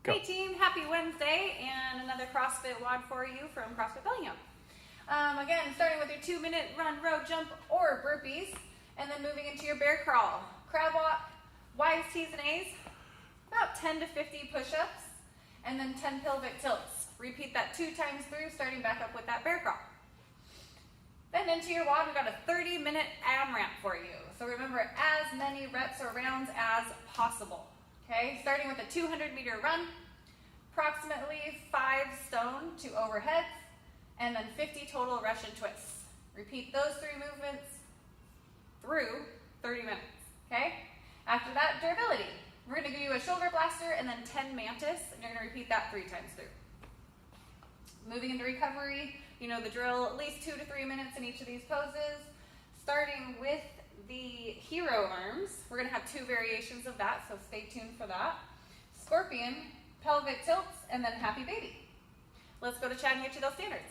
Go. Hey team, happy Wednesday and another CrossFit WOD for you from CrossFit Bellingham. Again, starting with your 2-minute run, row, jump, or burpees, and then moving into your bear crawl, crab walk, Y's, T's, and A's, about 10 to 50 push-ups, and then 10 pelvic tilts. Repeat that 2 times through, starting back up with that bear crawl. Then into your WOD, we've got a 30-minute AMRAP for you. So remember, as many reps or rounds as possible. Okay, starting with a 200-meter run, approximately 5 stone to overheads, and then 50 total Russian twists. Repeat those 3 movements through 30 minutes, okay? After that, durability. We're gonna give you a shoulder blaster and then 10 Mantis, and you're gonna repeat that 3 times through. Moving into recovery, you know the drill, at least 2 to 3 minutes in each of these poses. Starting with the hero arms, we're gonna have 2 variations of that, so stay tuned for that. Scorpion, pelvic tilts, and then happy baby. Let's go to Chad and get you those standards.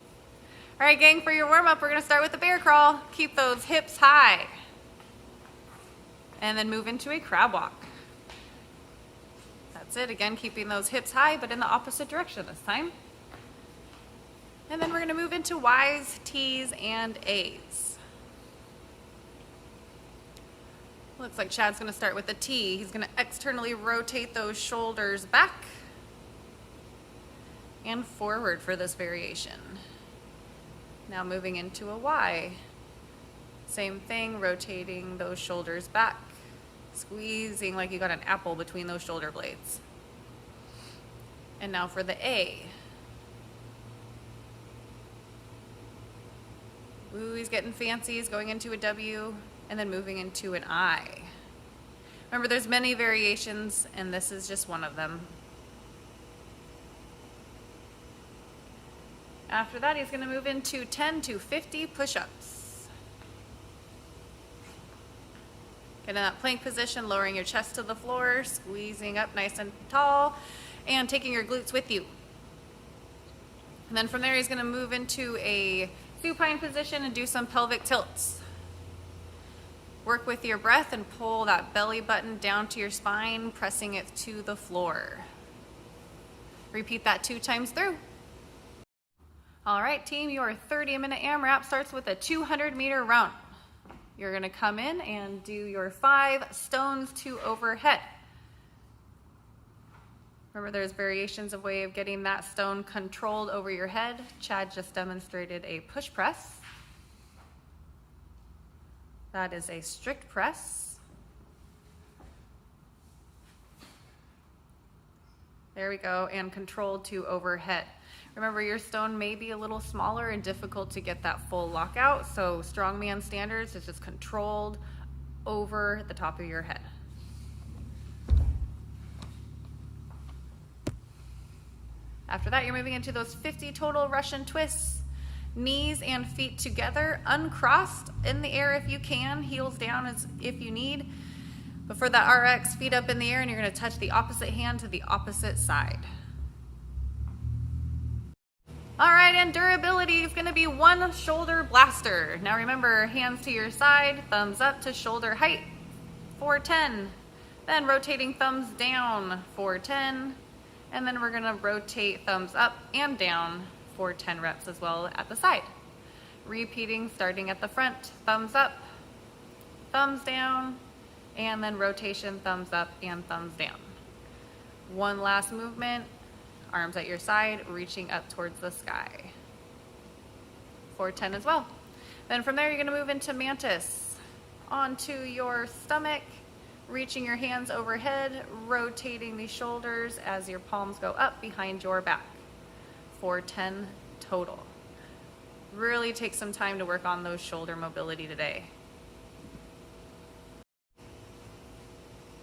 All right, gang, for your warm-up, we're gonna start with the bear crawl. Keep those hips high. And then move into a crab walk. That's it, again, keeping those hips high, but in the opposite direction this time. And then we're gonna move into Y's, T's, and A's. Looks like Chad's gonna start with the T. He's gonna externally rotate those shoulders back and forward for this variation. Now moving into a Y. Same thing, rotating those shoulders back, squeezing like you got an apple between those shoulder blades. And now for the A. Ooh, he's getting fancy. He's going into a W and then moving into an I. Remember, there's many variations, and this is just one of them. After that, he's going to move into 10 to 50 push-ups. Get in that plank position, lowering your chest to the floor, squeezing up nice and tall, and taking your glutes with you. And then from there, he's going to move into a supine position and do some pelvic tilts. Work with your breath and pull that belly button down to your spine, pressing it to the floor. Repeat that 2 times through. All right, team, your 30-minute AMRAP starts with a 200-meter run. You're gonna come in and do your 5 stones to overhead. Remember, there's variations of way of getting that stone controlled over your head. Chad just demonstrated a push press. That is a strict press. There we go, and controlled to overhead. Remember, your stone may be a little smaller and difficult to get that full lockout, so strongman standards is just controlled over the top of your head. After that, you're moving into those 50 total Russian twists. Knees and feet together, uncrossed in the air if you can, heels down as if you need. But for that RX, feet up in the air, and you're gonna touch the opposite hand to the opposite side. All right, and durability is gonna be 1 shoulder blaster. Now remember, hands to your side, thumbs up to shoulder height, 410. Then rotating thumbs down, 410. And then we're gonna rotate thumbs up and down for 10 reps as well at the side. Repeating, starting at the front, thumbs up, thumbs down, and then rotation, thumbs up and thumbs down. 1 last movement, arms at your side, reaching up towards the sky. 410 as well. Then from there, you're gonna move into Mantis. Onto your stomach, reaching your hands overhead, rotating the shoulders as your palms go up behind your back. 410 total. Really take some time to work on those shoulder mobility today.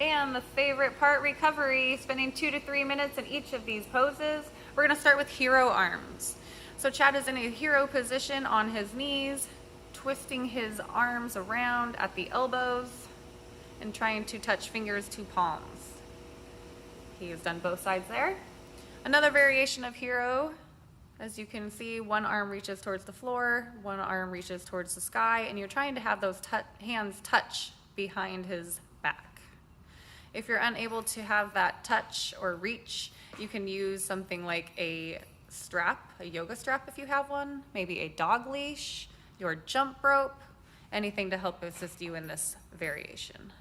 And the favorite part, recovery, spending 2 to 3 minutes in each of these poses. We're gonna start with hero arms. So Chad is in a hero position on his knees, twisting his arms around at the elbows and trying to touch fingers to palms. He has done both sides there. Another variation of hero, as you can see, 1 arm reaches towards the floor, 1 arm reaches towards the sky, and you're trying to have those hands touch behind his back. If you're unable to have that touch or reach, you can use something like a strap, a yoga strap if you have one, maybe a dog leash, your jump rope, anything to help assist you in this variation.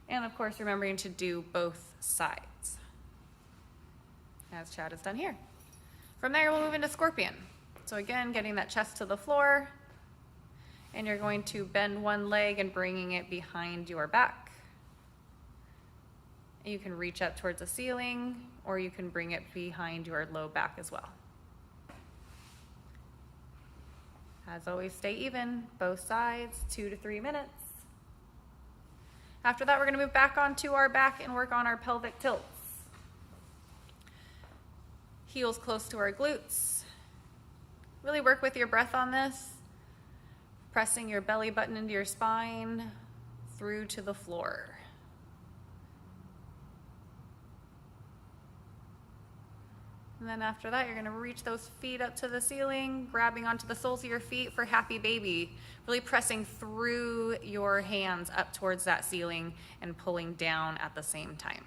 And of course, remembering to do both sides, as Chad has done here. From there, we'll move into scorpion. So again, getting that chest to the floor, and you're going to bend one leg and bringing it behind your back. You can reach up towards the ceiling, or you can bring it behind your low back as well. As always, stay even, both sides, 2 to 3 minutes. After that, we're gonna move back onto our back and work on our pelvic tilts. Heels close to our glutes. Really work with your breath on this, pressing your belly button into your spine through to the floor. And then after that, you're gonna reach those feet up to the ceiling, grabbing onto the soles of your feet for happy baby. Really pressing through your hands up towards that ceiling and pulling down at the same time.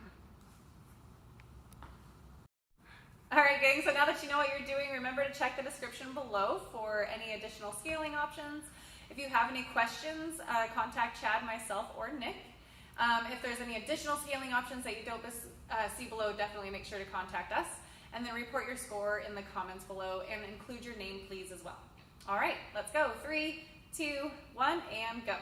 All right, gang, so now that you know what you're doing, remember to check the description below for any additional scaling options. If you have any questions, contact Chad, myself, or Nick. If there's any additional scaling options that you don't see below, definitely make sure to contact us. And then report your score in the comments below and include your name, please, as well. All right, let's go. 3, 2, 1, and go.